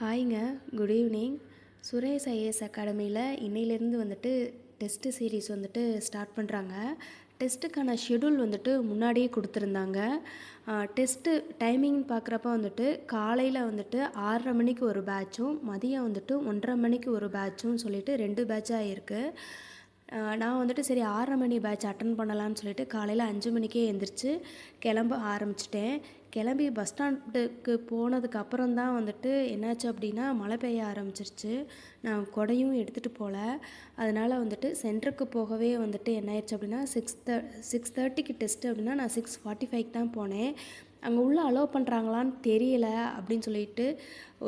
ஹாய்ங்க. Good evening. Suresh IAS அகாடமியில் இன்னையிலேருந்து வந்துட்டு டெஸ்ட்டு சீரீஸ் வந்துட்டு ஸ்டார்ட் பண்ணுறாங்க. டெஸ்ட்டுக்கான ஷெடியூல் வந்துட்டு முன்னாடியே கொடுத்துருந்தாங்க. டெஸ்ட்டு டைமிங் பார்க்குறப்ப வந்துட்டு காலையில் வந்துட்டு 6:30 மணிக்கு ஒரு பேட்சும், மதியம் வந்துட்டு 1:30 மணிக்கு ஒரு பேட்சும் சொல்லிட்டு 2 பேட்சாக இருக்குது. நான் வந்துட்டு சரி 6:30 மணி பேட்ச் அட்டன் பண்ணலான்னு சொல்லிட்டு காலையில் 5 மணிக்கே எழுந்திரிச்சு கிளம்ப ஆரம்பிச்சிட்டேன். கிளம்பி பஸ் ஸ்டாண்டுக்கு போனதுக்கப்புறம் தான் வந்துட்டு என்னாச்சு அப்படின்னா மழை பெய்ய ஆரம்பிச்சிருச்சு. நான் குடையும் எடுத்துகிட்டு போகல. அதனால் வந்துட்டு சென்டருக்கு போகவே வந்துட்டு என்ன ஆயிடுச்சு அப்படின்னா 6:30க்கு டெஸ்ட்டு அப்படின்னா நான் 6:45க்கு தான் போனேன். அங்கே உள்ளே அலோவ் பண்ணுறாங்களான்னு தெரியல அப்படின்னு சொல்லிட்டு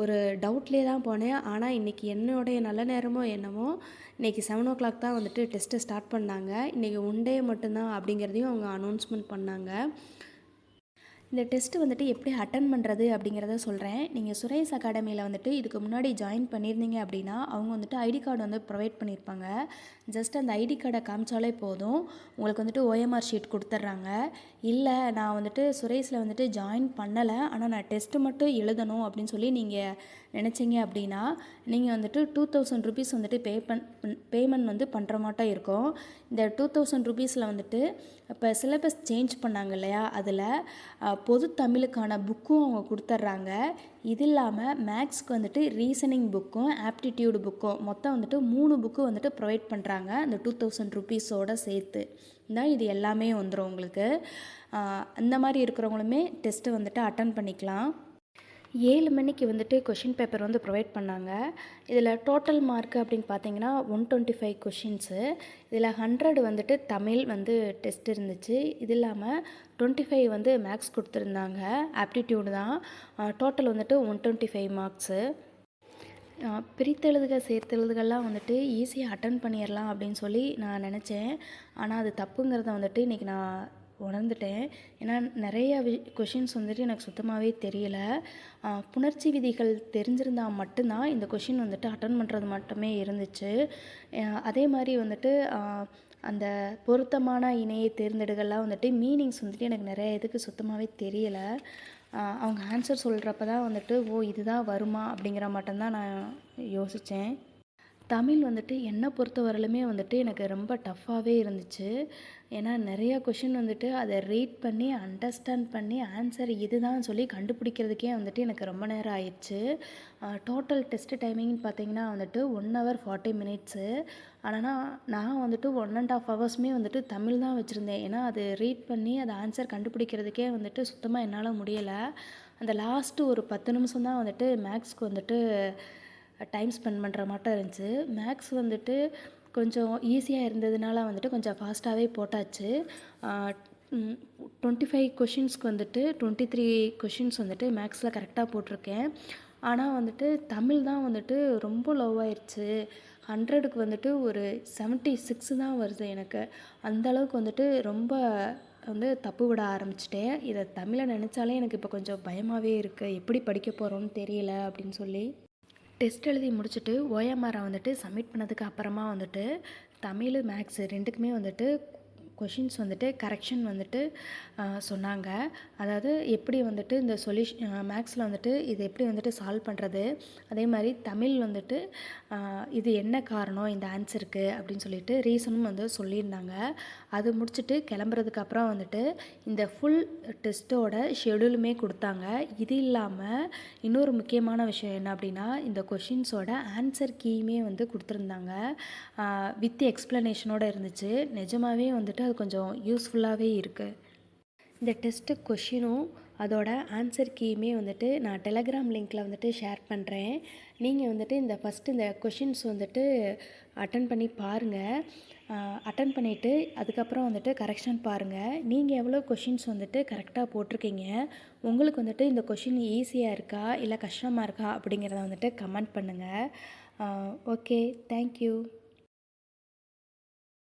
ஒரு டவுட்லேயே தான் போனேன். ஆனால் இன்றைக்கி என்னுடைய நல்ல நேரமோ என்னமோ இன்றைக்கி 7:00 தான் வந்துட்டு டெஸ்ட்டை ஸ்டார்ட் பண்ணாங்க. இன்றைக்கி 1 டே மட்டும்தான் அப்படிங்கிறதையும் அவங்க அனௌன்ஸ்மெண்ட் பண்ணாங்க. இந்த டெஸ்ட்டு வந்துட்டு எப்படி அட்டன் பண்ணுறது அப்படிங்கிறத சொல்கிறேன். நீங்கள் சுரேஷ் அகாடமியில் வந்துட்டு இதுக்கு முன்னாடி ஜாயின் பண்ணியிருந்தீங்க அப்படின்னா அவங்க வந்துட்டு ஐடி கார்டு வந்து ப்ரொவைட் பண்ணியிருப்பாங்க. ஜஸ்ட் அந்த ஐடி கார்டை காமிச்சாலே போதும், உங்களுக்கு வந்துட்டு ஓஎம்ஆர் ஷீட் கொடுத்துட்றாங்க. இல்லை நான் வந்துட்டு சுரேஷில் வந்துட்டு ஜாயின் பண்ணலை, ஆனால் நான் டெஸ்ட்டு மட்டும் எழுதணும் அப்படின்னு சொல்லி நீங்கள் நினச்சிங்க அப்படின்னா நீங்கள் வந்துட்டு 2000 ருபீஸ் வந்துட்டு பேமெண்ட் வந்து பண்ணுற மாட்டோம் இருக்கும். இந்த 2000 ருபீஸில் வந்துட்டு இப்போ சிலபஸ் சேஞ்ச் பண்ணாங்க இல்லையா, அதில் பொது தமிழுக்கான புக்கும் அவங்க கொடுத்துட்றாங்க. இது இல்லாமல் மேக்ஸ்க்கு வந்துட்டு ரீசனிங் புக்கும் ஆப்டிடியூடு புக்கும் மொத்தம் வந்துட்டு 3 புக்கு வந்துட்டு ப்ரொவைட் பண்ணுறாங்க அந்த 2000 ருபீஸோடு சேர்த்து தான். இது எல்லாமே வந்துடும் உங்களுக்கு. அந்த மாதிரி இருக்கிறவங்களுமே டெஸ்ட்டு வந்துட்டு அட்டன் பண்ணிக்கலாம். 7 மணிக்கு வந்துட்டு கொஷின் பேப்பர் வந்து ப்ரொவைட் பண்ணாங்க. இதில் டோட்டல் மார்க்கு அப்படின்னு பார்த்தீங்கன்னா 125 கொஷின்ஸு. இதில் 100 வந்துட்டு தமிழ் வந்து டெஸ்ட் இருந்துச்சு. இது இல்லாமல் 25 வந்து மேக்ஸ் கொடுத்துருந்தாங்க, ஆப்டிடியூடு தான். டோட்டல் வந்துட்டு 125 மார்க்ஸு. பிரித்தெழுதுக சேர்த்தெழுதுகள்லாம் வந்துட்டு ஈஸியாக அட்டன் பண்ணிடலாம் அப்படின்னு சொல்லி நான் நினச்சேன். ஆனால் அது தப்புங்கிறத வந்துட்டு இன்றைக்கி நான் உணர்ந்துட்டேன். ஏன்னா நிறைய கொஷின்ஸ் வந்துட்டு எனக்கு சுத்தமாகவே தெரியல. புணர்ச்சி விதிகள் தெரிஞ்சிருந்தால் மட்டும்தான் இந்த கொஷின் வந்துட்டு அட்டன் பண்ணுறது மட்டுமே இருந்துச்சு. அதே மாதிரி வந்துட்டு அந்த பொருத்தமான இணையை தேர்ந்தெடுகள்லாம் வந்துட்டு மீனிங்ஸ் வந்துட்டு எனக்கு நிறைய இதுக்கு சுத்தமாகவே தெரியலை. அவங்க ஆன்சர் சொல்கிறப்ப தான் வந்துட்டு இதுதான் வருமா அப்படிங்கிற மட்டும்தான் நான் யோசித்தேன். தமிழ் வந்துட்டு என்னை பொறுத்தவரையிலுமே வந்துட்டு எனக்கு ரொம்ப டஃப்பாகவே இருந்துச்சு. ஏன்னா நிறையா கொஷின் வந்துட்டு அதை ரீட் பண்ணி அண்டர்ஸ்டாண்ட் பண்ணி ஆன்சர் இதுதான் சொல்லி கண்டுபிடிக்கிறதுக்கே வந்துட்டு எனக்கு ரொம்ப நேரம் ஆயிடுச்சு. டோட்டல் டெஸ்ட்டு டைமிங்னு பார்த்தீங்கன்னா வந்துட்டு 1 hour 40 minutes. ஆனால் நான் வந்துட்டு 1.5 hours வந்துட்டு தமிழ் தான் வச்சுருந்தேன். ஏன்னா அது ரீட் பண்ணி அதை ஆன்சர் கண்டுபிடிக்கிறதுக்கே வந்துட்டு சுத்தமாக என்னால் முடியலை. அந்த லாஸ்ட்டு ஒரு 10 நிமிஷம் தான் வந்துட்டு மேக்ஸ்க்கு வந்துட்டு டைம் ஸ்பெண்ட் பண்ணுற மாட்டம் இருந்துச்சு. மேக்ஸ் வந்துட்டு கொஞ்சம் ஈஸியாக இருந்ததுனால வந்துட்டு கொஞ்சம் ஃபாஸ்ட்டாகவே போட்டாச்சு. 25 கொஷின்ஸ்க்கு வந்துட்டு 23 கொஷின்ஸ் வந்துட்டு மேக்ஸில் கரெக்டாக போட்டிருக்கேன். ஆனால் வந்துட்டு தமிழ் தான் வந்துட்டு ரொம்ப லோவாயிருச்சு. 100க்கு வந்துட்டு ஒரு 76 தான் வருது எனக்கு. அந்தளவுக்கு வந்துட்டு ரொம்ப வந்து தப்பு விட ஆரம்பிச்சிட்டேன். இதை தமிழை நினச்சாலே எனக்கு இப்போ கொஞ்சம் பயமாகவே இருக்குது. எப்படி படிக்க போகிறோன்னு தெரியல அப்படின்னு சொல்லி. டெஸ்ட் எழுதி முடிச்சுட்டு ஓஎம்ஆரை வந்துட்டு சப்மிட் பண்ணதுக்கு அப்புறமா வந்துட்டு தமிழ் மேக்ஸ் 2க்குமே வந்துட்டு கொஷின்ஸ் வந்துட்டு கரெக்ஷன் வந்துட்டு சொன்னாங்க. அதாவது எப்படி வந்துட்டு இந்த மேக்ஸில் வந்துட்டு இது எப்படி வந்துட்டு சால்வ் பண்ணுறது, அதே மாதிரி தமிழ் வந்துட்டு இது என்ன காரணம் இந்த ஆன்சருக்கு அப்படின்னு சொல்லிட்டு ரீசனும் வந்து சொல்லியிருந்தாங்க. அது முடிச்சுட்டு கிளம்புறதுக்கு அப்புறம் வந்துட்டு இந்த ஃபுல் டெஸ்ட்டோட ஷெடியூலுமே கொடுத்தாங்க. இது இல்லாமல் இன்னொரு முக்கியமான விஷயம் என்ன அப்படின்னா இந்த கொஷின்ஸோட ஆன்சர் கீயுமே வந்து கொடுத்துருந்தாங்க. வித் எக்ஸ்ப்ளனேஷனோடு இருந்துச்சு. நிஜமாகவே வந்துட்டு அது கொஞ்சம் யூஸ்ஃபுல்லாகவே இருக்குது. இந்த டெஸ்ட்டு கொஷினும் அதோட ஆன்சர் கீயுமே வந்துட்டு நான் டெலகிராம் லிங்க்கில் வந்துட்டு ஷேர் பண்ணுறேன். நீங்கள் வந்துட்டு இந்த கொஷின்ஸ் வந்துட்டு அட்டன் பண்ணி பாருங்கள். அட்டன் பண்ணிவிட்டு அதுக்கப்புறம் வந்துட்டு கரெக்ஷன் பாருங்கள். நீங்கள் எவ்வளோ கொஷின்ஸ் வந்துட்டு கரெக்டாக போட்டிருக்கீங்க, உங்களுக்கு வந்துட்டு இந்த கொஷின் ஈஸியாக இருக்கா இல்லை கஷ்டமாக இருக்கா அப்படிங்கிறத வந்துட்டு கமெண்ட் பண்ணுங்கள். Okay, thank you.